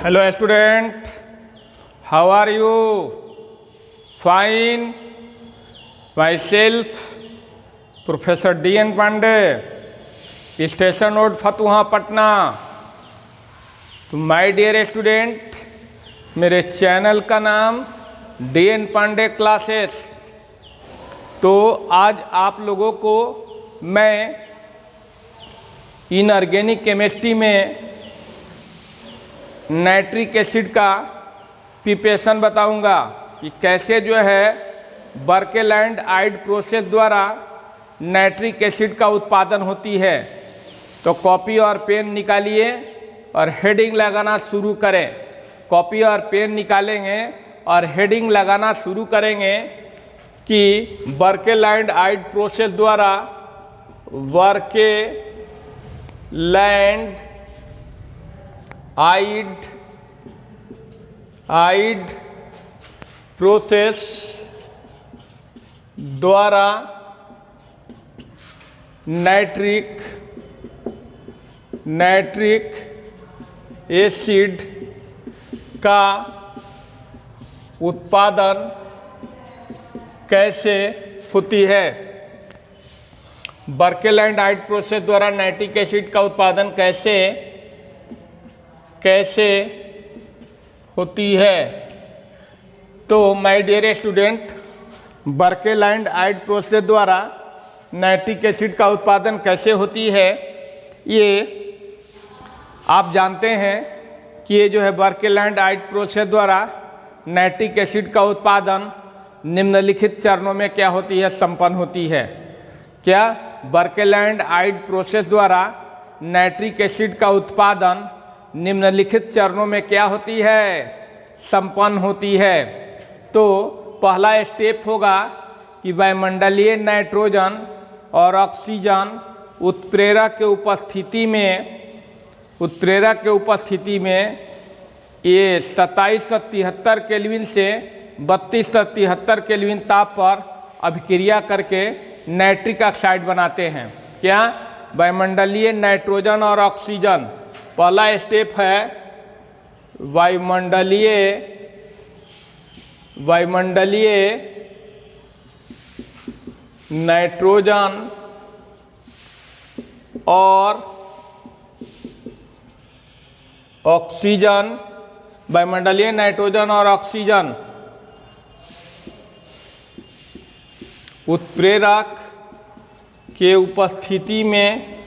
Hello student, how are you? Fine. Myself, Professor D.N. Pandey, Station Road, Fatuha, Patna. तो my dear student, मेरे channel का नाम D.N. Pandey classes. तो आज आप लोगों को मैं इनऑर्गेनिक केमिस्ट्री में नाइट्रिक एसिड का प्रिपरेशन बताऊंगा कि कैसे जो है बर्केलैंड आइड प्रोसेस द्वारा नाइट्रिक एसिड का उत्पादन होती है। तो कॉपी और पेन निकालिए और हेडिंग लगाना शुरू करें। कॉपी और पेन निकालेंगे और हेडिंग लगाना शुरू करेंगे कि बर्केलैंड आइड प्रोसेस द्वारा बर्केलैंड आइड प्रोसेस द्वारा नाइट्रिक एसिड का उत्पादन कैसे होती है। बर्केलैंड आइड प्रोसेस द्वारा नाइट्रिक एसिड का उत्पादन कैसे होती है। तो my dear student, Birkeland Eyde process द्वारा नाइट्रिक एसिड का उत्पादन कैसे होती है, ये आप जानते हैं कि ये जो है बर्केलैंड आइड प्रोसेस द्वारा नाइट्रिक एसिड का उत्पादन निम्नलिखित चरणों में क्या होती है, संपन्न होती है। क्या बर्केलैंड आइड प्रोसेस द्वारा नाइट्रिक एसिड का उत्पादन निम्नलिखित चरणों में क्या होती है, संपन्न होती है। तो पहला स्टेप होगा कि वायुमंडलीय नाइट्रोजन और ऑक्सीजन उत्प्रेरक के उपस्थिति में ये 2773 केल्विन से 3273 केल्विन ताप पर अभिक्रिया करके नाइट्रिक ऑक्साइड बनाते हैं। क्या वायुमंडलीय नाइट्रोजन और ऑक्सीजन, पहला स्टेप है वायुमंडलीय नाइट्रोजन और ऑक्सीजन, वायुमंडलीय नाइट्रोजन और ऑक्सीजन उत्प्रेरक के उपस्थिति में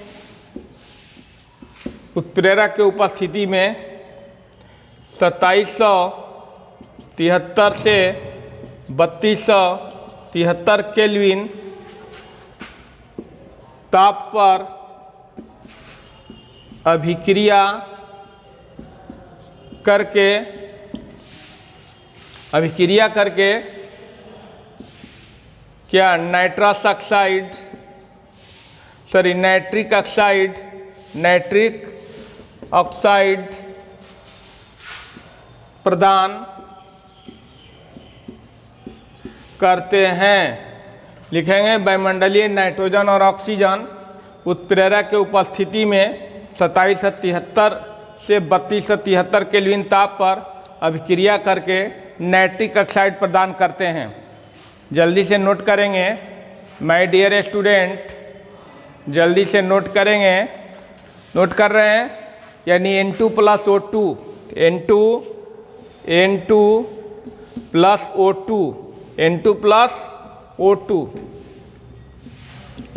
2773 से 3273 केल्विन ताप पर अभिक्रिया करके क्या नाइट्रिक ऑक्साइड प्रदान करते हैं। लिखेंगे वायुमंडलीय नाइट्रोजन और ऑक्सीजन उत्प्रेरक के उपस्थिति में 2773 से 3273 केल्विन ताप पर अभिक्रिया करके नाइट्रिक ऑक्साइड प्रदान करते हैं। जल्दी से नोट करेंगे माय डियर स्टूडेंट, जल्दी से नोट करेंगे। नोट कर रहे हैं, यानी N2 plus O2, N2 plus O2,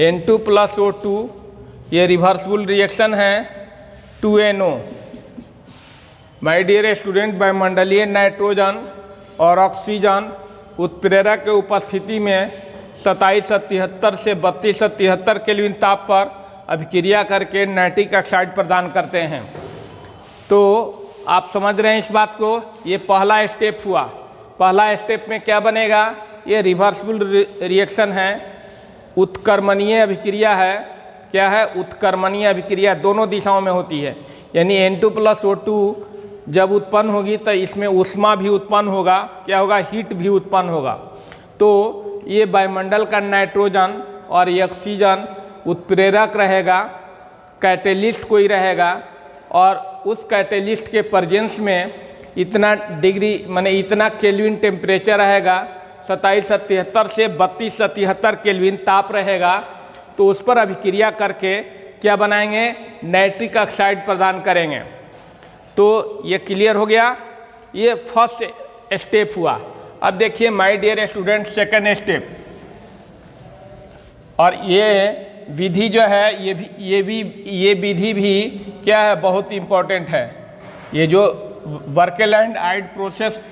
N2 plus O2, ये रिवर्सिबल रिएक्शन है 2NO। माय डियर स्टूडेंट, वायुमंडलीय नाइट्रोजन और ऑक्सीजन उत्प्रेरक के उपस्थिति में 2773 से 3273 केल्विन ताप पर अभिक्रिया करके नाइट्रिक ऑक्साइड प्रदान करते हैं। तो आप समझ रहे हैं इस बात को। ये पहला स्टेप हुआ। पहला स्टेप में क्या बनेगा, ये रिवर्सिबल रिएक्शन है, उत्क्रमणीय अभिक्रिया है। क्या है, उत्क्रमणीय अभिक्रिया दोनों दिशाओं में होती है। यानी N2 प्लस O2 जब उत्पन्न होगी तो इसमें ऊष्मा भी उत्पन्न होगा, क्या होगा, हीट भी उत्पन्न होगा। तो ये वायुमंडल का नाइट्रोजन और ये ऑक्सीजन उत्प्रेरक रहेगा, कैटेलिस्ट कोई रहेगा, और उस कैटेलिस्ट के प्रेजेंस में इतना डिग्री माने इतना केल्विन टेम्परेचर रहेगा, 2773 से 3273 केल्विन ताप रहेगा, तो उस पर अभिक्रिया करके क्या बनाएंगे, नाइट्रिक ऑक्साइड प्रदान करेंगे। तो ये क्लियर हो गया, ये फर्स्ट स्टेप हुआ। अब देखिए my dear student, second step, और ये विधि जो है ये विधि भी क्या है, बहुत इम्पोर्टेंट है। ये जो बर्केलैंड-आइड प्रोसेस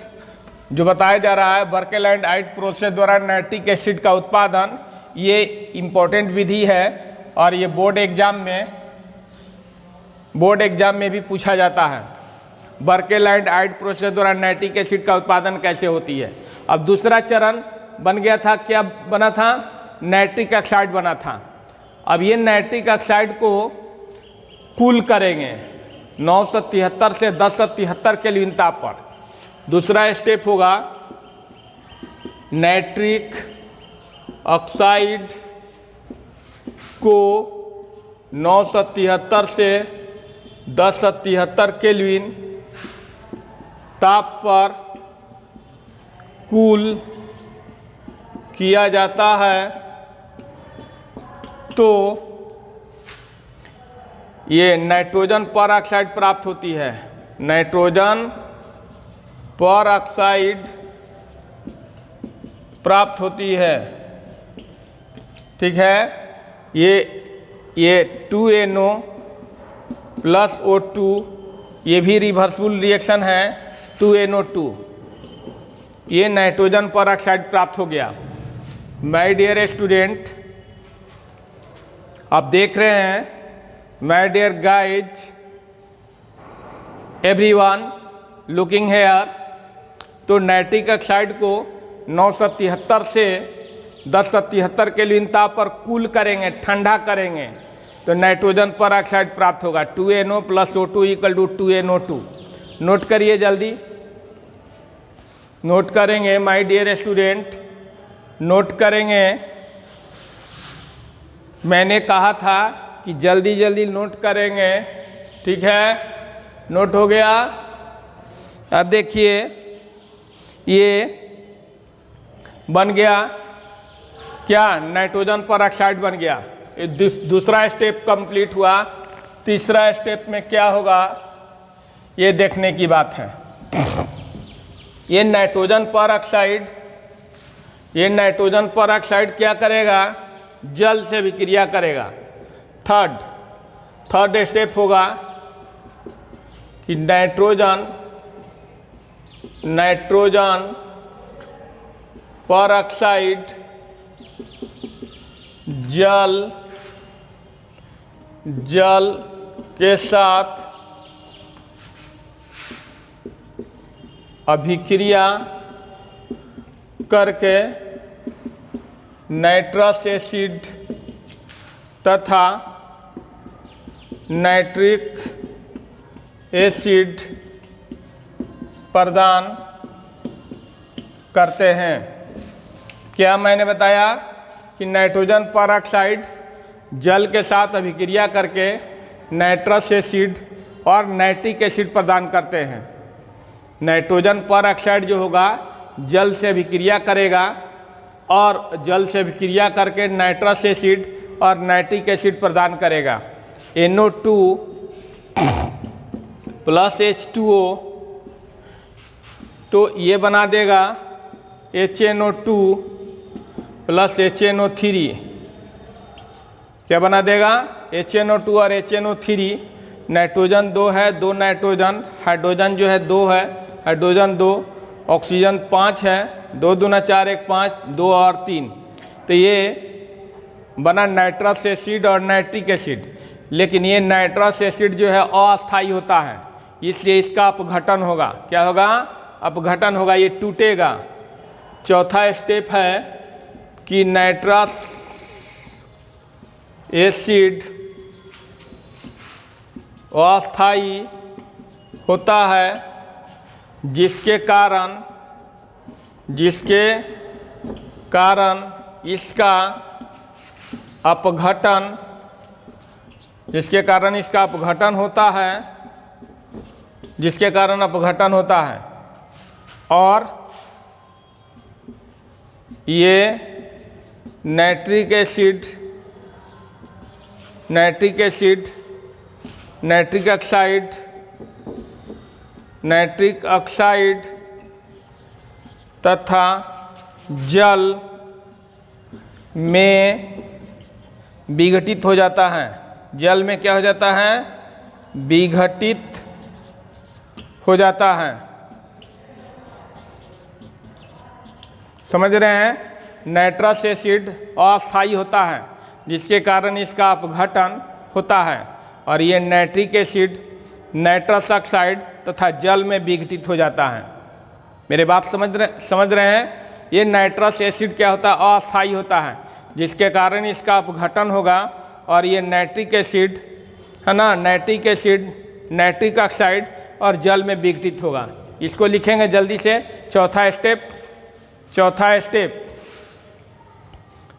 जो बताया जा रहा है, बर्केलैंड-आइड प्रोसेस द्वारा नाइट्रिक एसिड का उत्पादन, ये इम्पोर्टेंट विधि है और ये बोर्ड एग्जाम में भी पूछा जाता है। बर्केलैंड-आइड प्रोसेस द्वारा नाइट्रिक एसिड का उत्पादन कैसे होती है। अब दूसरा चरण बन गया था, क्या बना था, नाइट्रिक ऑक्साइड बना था। अब ये नाइट्रिक ऑक्साइड को कूल करेंगे 973 से 1073 केल्विन ताप पर। दूसरा स्टेप होगा नाइट्रिक ऑक्साइड को 973 से 1073 केल्विन ताप पर कूल किया जाता है, तो ये नाइट्रोजन पर ऑक्साइड प्राप्त होती है। नाइट्रोजन पर ऑक्साइड प्राप्त होती है, ठीक है। ये 2NO प्लस O2, ये भी रिवर्सिबल रिएक्शन है, 2NO2, ये नाइट्रोजन पर ऑक्साइड प्राप्त हो गया। माय डियर स्टूडेंट, आप देख रहे हैं, my dear guys, everyone looking here, तो नाइट्रिक ऑक्साइड को 973 से 1073 केल्विन ताप पर कूल करेंगे, ठंडा करेंगे, तो नाइट्रोजन पर ऑक्साइड प्राप्त होगा। 2NO plus O2 equal to 2NO2। Note करिए जल्दी, नोट करेंगे माय डियर स्टूडेंट, नोट करेंगे। मैंने कहा था कि जल्दी जल्दी नोट करेंगे, ठीक है, नोट हो गया। अब देखिए ये बन गया क्या, नाइट्रोजन पर ऑक्साइड बन गया। दूसरा स्टेप कंप्लीट हुआ। तीसरा स्टेप में क्या होगा, ये देखने की बात है। ये नाइट्रोजन पर ऑक्साइड क्या करेगा, जल से विक्रिया करेगा। थर्ड स्टेप होगा कि नाइट्रोजन पर ऑक्साइड जल के साथ अभिक्रिया करके नाइट्रस एसिड तथा नाइट्रिक एसिड प्रदान करते हैं। क्या मैंने बताया कि नाइट्रोजन पर ऑक्साइड जल के साथ अभिक्रिया करके नाइट्रस एसिड और नाइट्रिक एसिड प्रदान करते हैं। नाइट्रोजन पर ऑक्साइड जो होगा जल से अभिक्रिया करेगा और जल से अभिक्रिया करके नाइट्रस एसिड और नाइट्रिक एसिड प्रदान करेगा। NO2 प्लस H2O, तो ये बना देगा HNO2 प्लस HNO3। क्या बना देगा, HNO2 और HNO3। नाइट्रोजन 2 है, 2 नाइट्रोजन, हाइड्रोजन जो है 2 है, हाइड्रोजन 2, ऑक्सीजन 5 है, 2 दूना 4 1 5, 2 और 3, तो ये बना नाइट्रस एसिड और नाइट्रिक एसिड। लेकिन ये नाइट्रस एसिड जो है अस्थायी होता है, इसलिए इसका अपघटन होगा। क्या होगा, अपघटन होगा, ये टूटेगा। चौथा स्टेप है कि नाइट्रस एसिड अस्थायी होता है, जिसके कारण इसका अपघटन होता है जिसके कारण अपघटन होता है। और ये nitric acid, nitric acid, nitric oxide, nitric oxide तथा जल में विघटित हो जाता है। जल में क्या हो जाता है? विघटित हो जाता है। समझ रहे हैं? नाइट्रस एसिड अस्थायी होता है जिसके कारण इसका अपघटन होता है, और ये नाइट्रिक एसिड, नाइट्रस ऑक्साइड तथा जल में विघटित हो जाता है। मेरे बात समझ रहे हैं? ये नाइट्रस एसिड क्या होता है? अस्थायी होता है जिसके कारण इसका अपघटन होगा, और ये नाइट्रिक एसिड है ना, नाइट्रिक एसिड, नाइट्रिक ऑक्साइड और जल में विघटित होगा। इसको लिखेंगे जल्दी से। चौथा स्टेप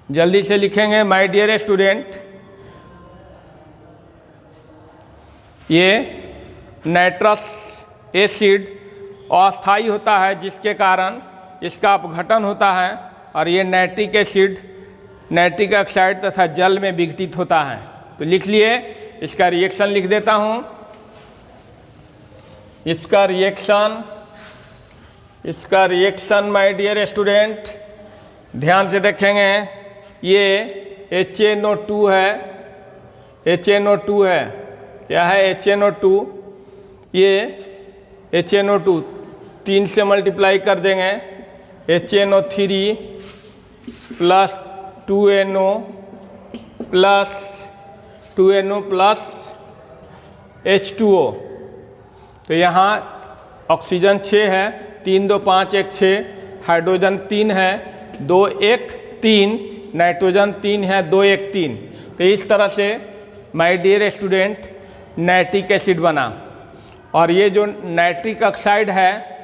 जल्दी से लिखेंगे माय डियर स्टूडेंट। ये नाइट्रस एसिड अस्थायी होता है जिसके कारण इसका अपघटन होता है, और ये नाइट्रिक एसिड, नाइट्रिक ऑक्साइड तथा जल में विघटित होता है। तो लिख लिए। इसका रिएक्शन लिख देता हूँ। इसका रिएक्शन माय डियर स्टूडेंट ध्यान से देखेंगे। ये HNO2 है, HNO2 है। क्या है? HNO2। ये HNO2 3 से मल्टीप्लाई कर देंगे। HNO3 plus 2NO plus H2O। तो यहाँ ऑक्सीजन 6 है, 3 2 5 1 6, हाइड्रोजन 3 है, 2 1 3, नाइट्रोजन 3 है, 2 1 3। तो इस तरह से my dear student nitric acid बना। और ये जो नाइट्रिक ऑक्साइड है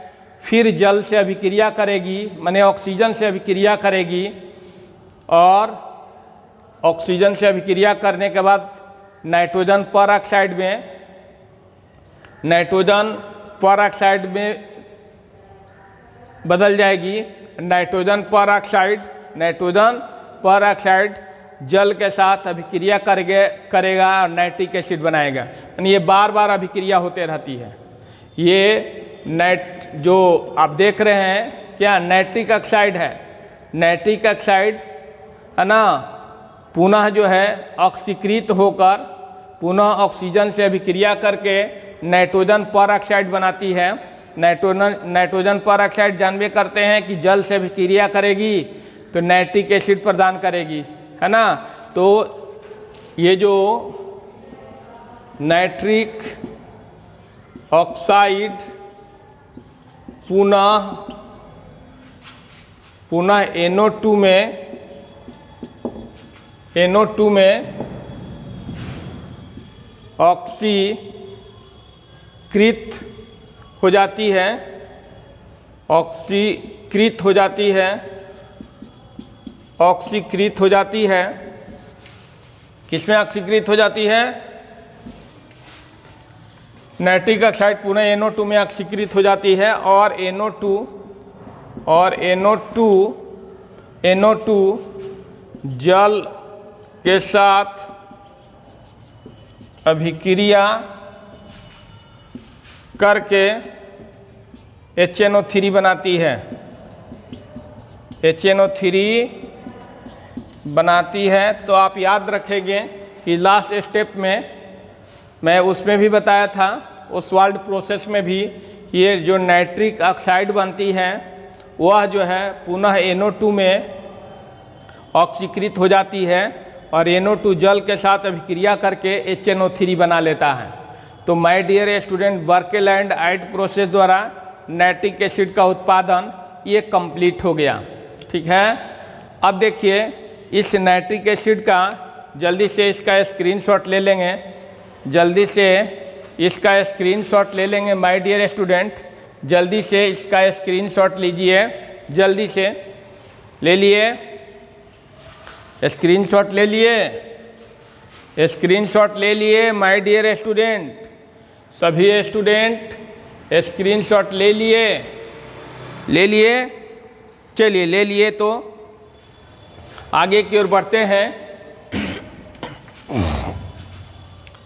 फिर जल से अभिक्रिया करेगी, माने ऑक्सीजन से अभिक्रिया करेगी, और ऑक्सीजन से अभिक्रिया करने के बाद नाइट्रोजन परऑक्साइड में बदल जाएगी। नाइट्रोजन परऑक्साइड जल के साथ अभिक्रिया करेगा और नाइट्रिक एसिड बनाएगा। यानी ये बार बार अभिक्रिया होते रहती है। ये जो आप देख रहे हैं क्या नाइट्रिक ऑक्साइड है, नाइट्रिक ऑक्साइड है ना, पुनः जो है ऑक्सीकृत होकर पुनः ऑक्सीजन से अभिक्रिया करके नाइट्रोजन परऑक्साइड बनाती है। नाइट्रोजन परऑक्साइड जानबे करते हैं कि जल से अभिक्रिया करेगी तो नाइट्रिक एसिड प्रदान करेगी, है ना। तो ये जो नाइट्रिक ऑक्साइड पुनः NO2 में ऑक्सीकृत हो जाती है, ऑक्सीकृत हो जाती है। किसमें ऑक्सीकृत हो जाती है? नाइट्रिक ऑक्साइड पुनः NO2 में ऑक्सीकृत हो जाती है, और NO2 जल के साथ अभिक्रिया करके HNO3 बनाती है। HNO3 बनाती है। तो आप याद रखेंगे कि लास्ट स्टेप में मैं उसमें भी बताया था, ओसवाल्ड प्रोसेस में भी, ये जो नाइट्रिक ऑक्साइड बनती है वह जो है पुनः NO2 में ऑक्सीकृत हो जाती है, और NO2 जल के साथ अभिक्रिया करके HNO3 बना लेता है। तो my dear student, Birkeland Eyde process द्वारा नाइट्रिक एसिड का उत्पादन ये कंप्लीट हो गया। ठीक है। अब देखिए इस नाइट्रिक एसिड का जल्दी से इसका स्क्रीनशॉट ले लेंगे, जल्दी से इसका स्क्रीनशॉट ले लेंगे माय डियर स्टूडेंट, जल्दी से इसका स्क्रीनशॉट लीजिए, जल्दी से ले लिए, स्क्रीनशॉट ले लिए, स्क्रीनशॉट ले लिए माय डियर स्टूडेंट। सभी स्टूडेंट स्क्रीनशॉट ले लिए? चलिए ले लिए तो आगे की ओर बढ़ते हैं।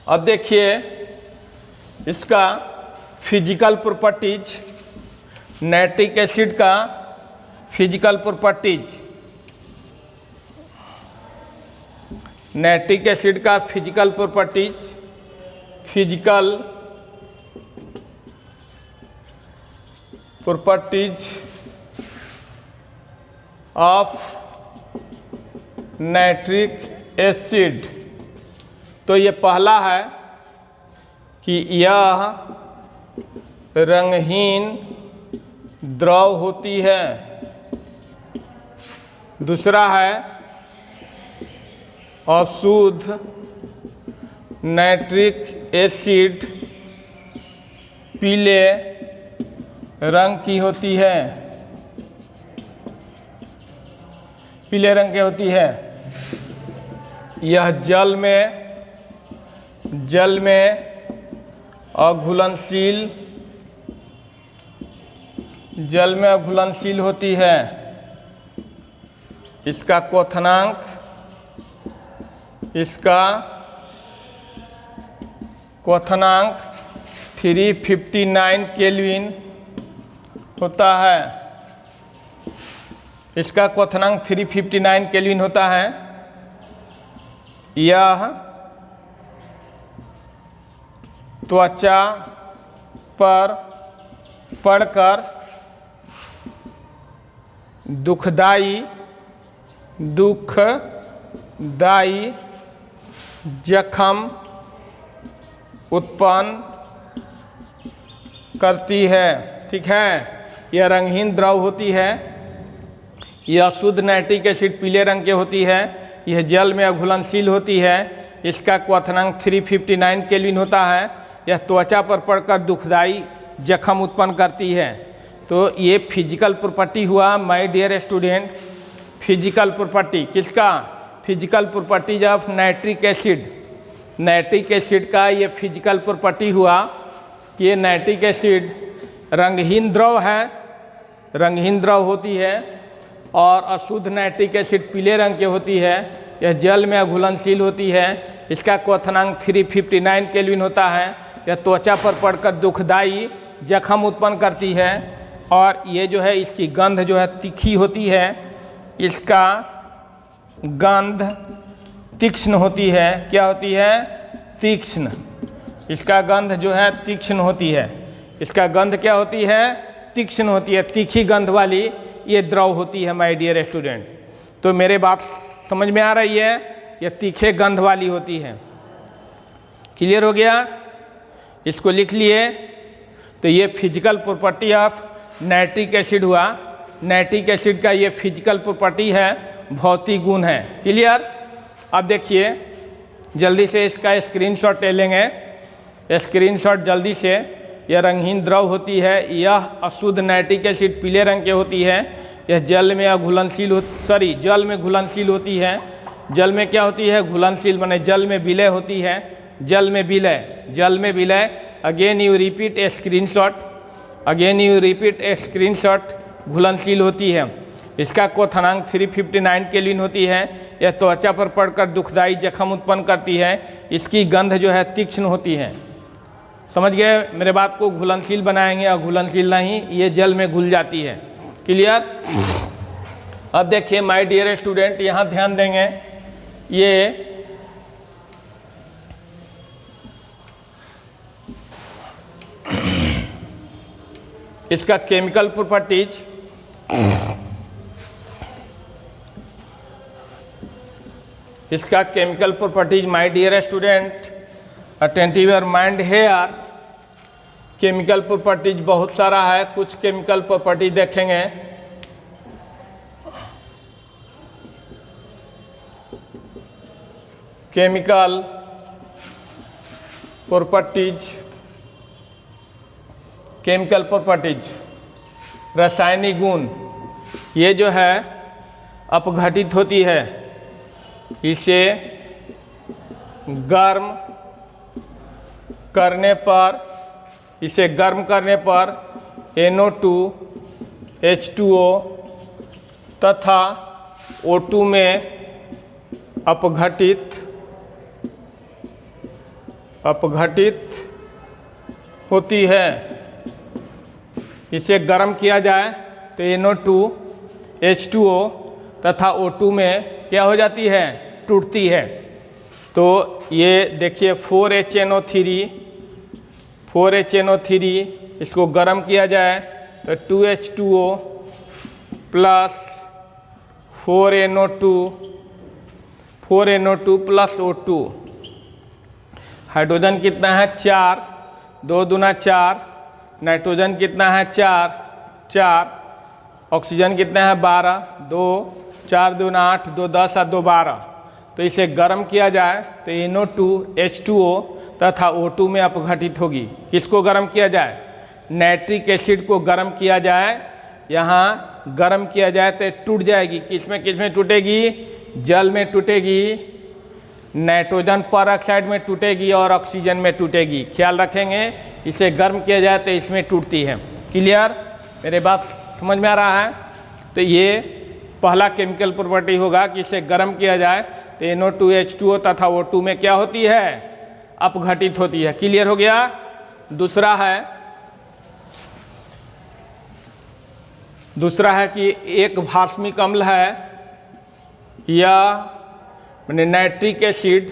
अब देखिए इसका फिजिकल प्रॉपर्टीज, नाइट्रिक एसिड का फिजिकल प्रॉपर्टीज, नाइट्रिक एसिड का physical properties, physical properties of nitric acid. तो ये पहला है कि यह रंगहीन द्रव होती है। दूसरा है अशुद्ध नाइट्रिक एसिड पीले रंग की होती है, पीले रंग की होती है। यह जल में अघुलनशील, जल में अघुलनशील होती है। इसका क्वथनांक, इसका क्वथनांक 359 केल्विन होता है। इसका क्वथनांक 359 केल्विन होता है। यह त्वचा पर पड़कर दुखदाई जख्म उत्पन्न करती है। ठीक है, यह रंगहीन द्रव होती है। यह शुद्ध नाइट्रिक एसिड पीले रंग की होती है। यह जल में अघुलनशील होती है। इसका क्वथनांक 359 केल्विन होता है। यह त्वचा पर पड़कर दुखदाई जख्म उत्पन्न करती है। तो ये फिजिकल प्रॉपर्टी हुआ my dear student. Physical property किसका? Physical properties of nitric acid. Nitric acid का ये फिजिकल प्रॉपर्टी हुआ कि ये नाइट्रिक एसिड रंगहीन द्रव है, रंगहीन द्रव होती है। और अशुद्ध नाइट्रिक एसिड पीले रंग की होती है। यह जल में अघुलनशील होती है। इसका क्वथनांक 359 केल्विन होता है। यह त्वचा पर पड़कर दुखदाई जख्म उत्पन्न करती है। और ये जो है इसकी गंध जो है तीखी होती है। इसका गंध तीक्ष्ण होती है। क्या होती है? तीक्ष्ण। इसका गंध जो है तीक्ष्ण होती है। इसका गंध क्या होती है? तीक्ष्ण होती है, तीखी गंध वाली ये द्रव होती है माय डियर स्टूडेंट। तो मेरे बात समझ में आ रही है? यह तीखे गंध वाली होती है। क्लियर हो गया? इसको लिख लिए। तो ये physical property of nitric acid हुआ। नाइट्रिक एसिड का ये फिजिकल प्रॉपर्टी है, भौतिक गुण है। क्लियर? अब देखिए जल्दी से इसका स्क्रीनशॉट ले लेंगे। स्क्रीनशॉट जल्दी से। यह रंगहीन द्रव होती है। यह अशुद्ध नाइट्रिक एसिड पीले रंग की होती है। यह जल में अघुलनशील जल में घुलनशील होती है। जल में क्या होती है? घुलनशील, माने जल में विलय होती है। जल में विलय। Again you repeat A screenshot, घुलनशील होती है। इसका क्वथनांक 359 केल्विन होती है। यह त्वचा पर पड़कर दुखदाई जख्म उत्पन्न करती है। इसकी गंध जो है तीक्ष्ण होती है। समझ गए मेरे बात को? घुलनशील बनाएंगे और घुलनशील नहीं, ये जल में घुल जाती है। क्लियर? अब देखिए माय डियर स्टूडेंट, यहाँ ध्यान देंगे। ये इसका केमिकल प्रॉपर्टीज, इसका chemical properties my dear student, attentive your mind here. Chemical properties बहुत सारा है, कुछ केमिकल प्रॉपर्टी देखेंगे। केमिकल प्रॉपर्टीज, रासायनिक गुण। ये जो है अपघटित होती है। इसे गर्म करने पर इसे गर्म करने पर NO2 H2O तथा O2 में अपघटित होती है। इसे गर्म किया जाए तो NO2 H2O तथा O2 में क्या हो जाती है, टूटती है। तो ये देखिए 4HNO3 इसको गर्म किया जाए तो 2H2O plus 4NO2 plus O2। Hydrogen कितना है 4, 2 दूना 4, नाइट्रोजन कितना है 4, ऑक्सीजन कितना है 12, 2 4 दूना 8, 2 10 और 2 12। तो इसे गर्म किया जाए तो NO2 H2O तथा O2 में अपघटित होगी। किसको गर्म किया जाए, नाइट्रिक एसिड को गर्म किया जाए। यहाँ गर्म किया जाए तो टूट जाएगी। किसमें टूटेगी, जल में टूटेगी, नाइट्रोजन पर ऑक्साइड में टूटेगी और ऑक्सीजन में टूटेगी। ख्याल रखेंगे, इसे गर्म किया जाए तो इसमें टूटती है। क्लियर, मेरे बात समझ में आ रहा है। तो ये पहला केमिकल प्रॉपर्टी होगा कि इसे गर्म किया जाए तो NO2 H2O तथा O2 में क्या होती है, अपघटित होती है। क्लियर हो गया। दूसरा है कि एक भास्मिक अम्ल है या मैंने नाइट्रिक एसिड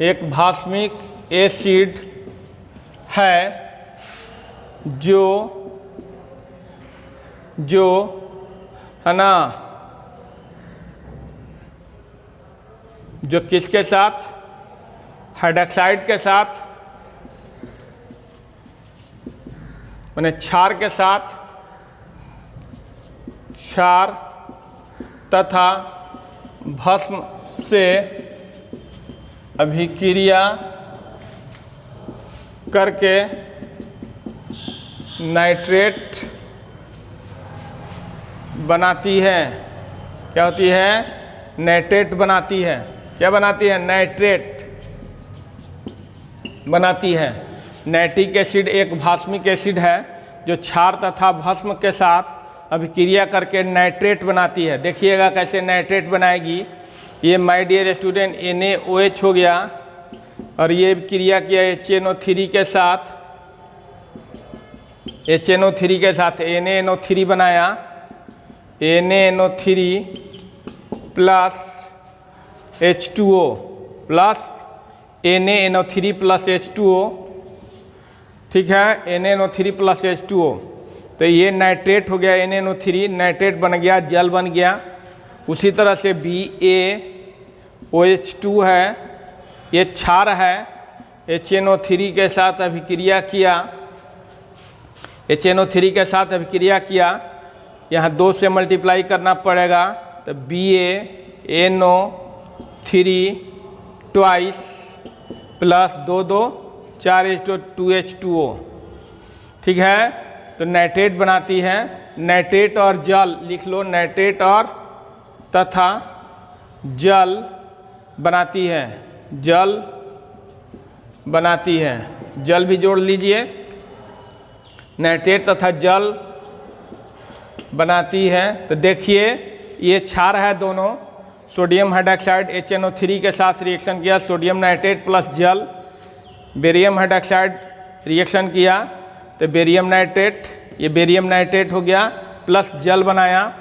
एक भास्मिक एसिड है जो है ना, जो किसके साथ, हाइड्रोक्साइड के साथ, माने क्षार के साथ, क्षार तथा भस्म से अभिक्रिया करके नाइट्रेट बनाती है। क्या होती है, नाइट्रेट बनाती है। क्या बनाती है, नाइट्रेट बनाती है। नाइट्रिक एसिड एक भास्मिक एसिड है जो क्षार तथा भस्म के साथ अभिक्रिया करके नाइट्रेट बनाती है। देखिएगा कैसे नाइट्रेट बनाएगी। ये माय डियर स्टूडेंट NaOH हो गया और ये क्रिया किया HNO3 के साथ, NaNO3 बनाया, NaNO3 plus H2O plus NaNO3 plus H2O, ठीक है, NaNO3 प्लस H2O। तो ये नाइट्रेट हो गया, NaNO3 नाइट्रेट बन गया, जल बन गया। उसी तरह से BaOH2 है, ये क्षार है, HNO3 के साथ अभिक्रिया किया, यहाँ 2 से मल्टीप्लाई करना पड़ेगा तो BaNO3 ट्वाइस प्लस 2 2 4 2H2O, ठीक है। तो नाइट्रेट बनाती है। नाइट्रेट और जल लिख लो, नाइट्रेट और तथा जल बनाती है, जल भी जोड़ लीजिए। नाइट्रेट तथा जल बनाती है। तो देखिए ये क्षार है दोनों, सोडियम हाइड्रोक्साइड HNO3 के साथ रिएक्शन किया, सोडियम नाइट्रेट प्लस जल, बेरियम हाइड्रोक्साइड रिएक्शन किया तो बेरियम नाइट्रेट, ये बेरियम नाइट्रेट हो गया प्लस जल बनाया।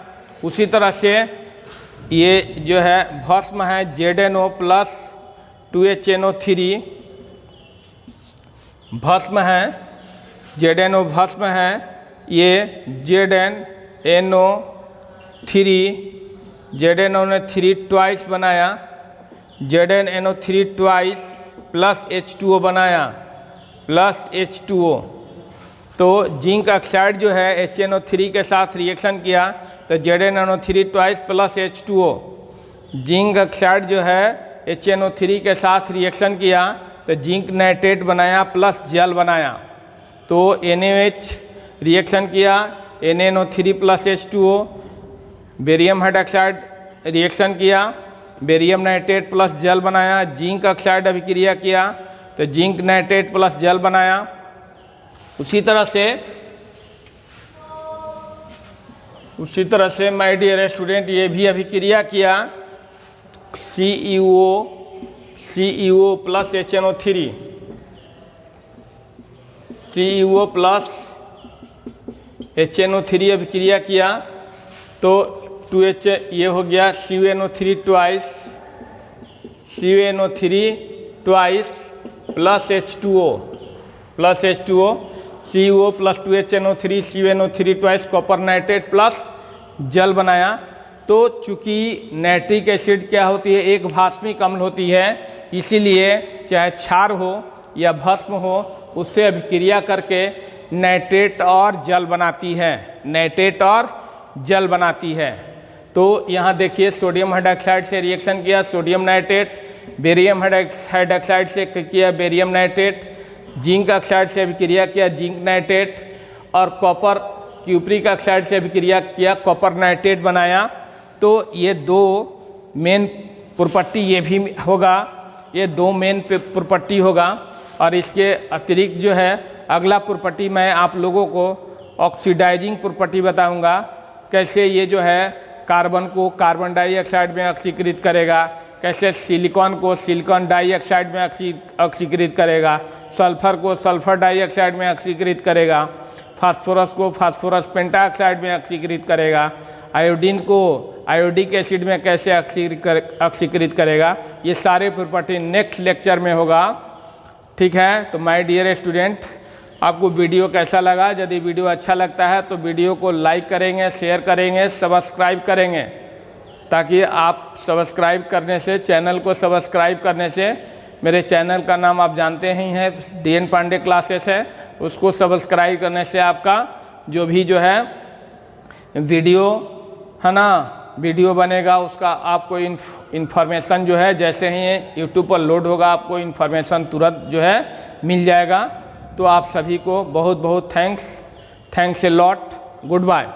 उसी तरह से ये जो है भस्म है ZNO प्लस 2HNO3 भस्म है, ZNO भस्म है, ये ZNNO3 ट्वाइस बनाया, ZNNO3 ट्वाइस प्लस H2O बनाया, प्लस H2O। तो जिंक ऑक्साइड जो है HNO3 के साथ रिएक्शन किया तो ZNNO3 twice plus H2O। Zinc oxide जो है HNO3 के साथ रिएक्शन किया तो जिंक नाइट्रेट बनाया प्लस जल बनाया। तो तो NaOH रिएक्शन किया, NaNO3 plus H2O, barium hydroxide reaction किया, बेरियम नाइट्रेट प्लस जल बनाया, जिंक ऑक्साइड अभिक्रिया किया तो जिंक नाइट्रेट प्लस जल बनाया। उसी तरह से माय डियर स्टूडेंट ये भी अभिक्रिया किया, CuO plus HNO3, CuO plus HNO3 अभिक्रिया किया तो 2H ये हो गया CuNO3 twice plus H2O CuO plus 2HNO3 CuNO3 twice copper nitrate plus जल बनाया। तो चूंकि नाइट्रिक एसिड क्या होती है, एक भास्मिक अम्ल होती है, इसीलिए चाहे क्षार हो या भस्म हो उससे अभिक्रिया करके नाइट्रेट और जल बनाती है। तो यहाँ देखिए सोडियम हाइड्रोक्साइड से रिएक्शन किया, सोडियम नाइट्रेट, बेरियम हाइड्रोक्साइड से किया बेरियम नाइट्रेट, जिंक ऑक्साइड से अभिक्रिया किया जिंक नाइट्रेट, और कॉपर क्यूप्रिक ऑक्साइड से अभिक्रिया किया कॉपर नाइट्रेट बनाया। तो ये दो मेन प्रॉपर्टी ये भी होगा, ये दो मेन प्रॉपर्टी होगा। और इसके अतिरिक्त जो है अगला प्रॉपर्टी मैं आप लोगों को ऑक्सीडाइजिंग प्रॉपर्टी बताऊंगा, कैसे ये जो है कार्बन को कार्बन डाइऑक्साइड में ऑक्सीकृत करेगा, कैसे सिलिकॉन को सिलिकॉन डाइऑक्साइड में ऑक्सीकृत करेगा, सल्फर को सल्फर डाइऑक्साइड में ऑक्सीकृत करेगा, फास्फोरस को फास्फोरस पेंटाऑक्साइड में ऑक्सीकृत करेगा, आयोडीन को आयोडिक एसिड में कैसे ऑक्सीकृत करेगा। ये सारे प्रॉपर्टी नेक्स्ट लेक्चर में होगा, ठीक है। तो माय डियर स्टूडेंट, आपको वीडियो कैसा लगा? यदि वीडियो अच्छा लगता है तो वीडियो को लाइक करेंगे, शेयर करेंगे, सब्सक्राइब करेंगे, ताकि आप सब्सक्राइब करने से, चैनल को सब्सक्राइब करने से, मेरे चैनल का नाम आप जानते ही हैं DN पांडे क्लासेस है, उसको सब्सक्राइब करने से आपका जो भी जो है वीडियो है ना, वीडियो बनेगा उसका आपको इन्फॉर्मेशन जो है जैसे ही यूट्यूब पर लोड होगा आपको इन्फॉर्मेशन तुरंत जो है मिल जाएगा। तो आप सभी को बहुत बहुत thanks a lot, good bye.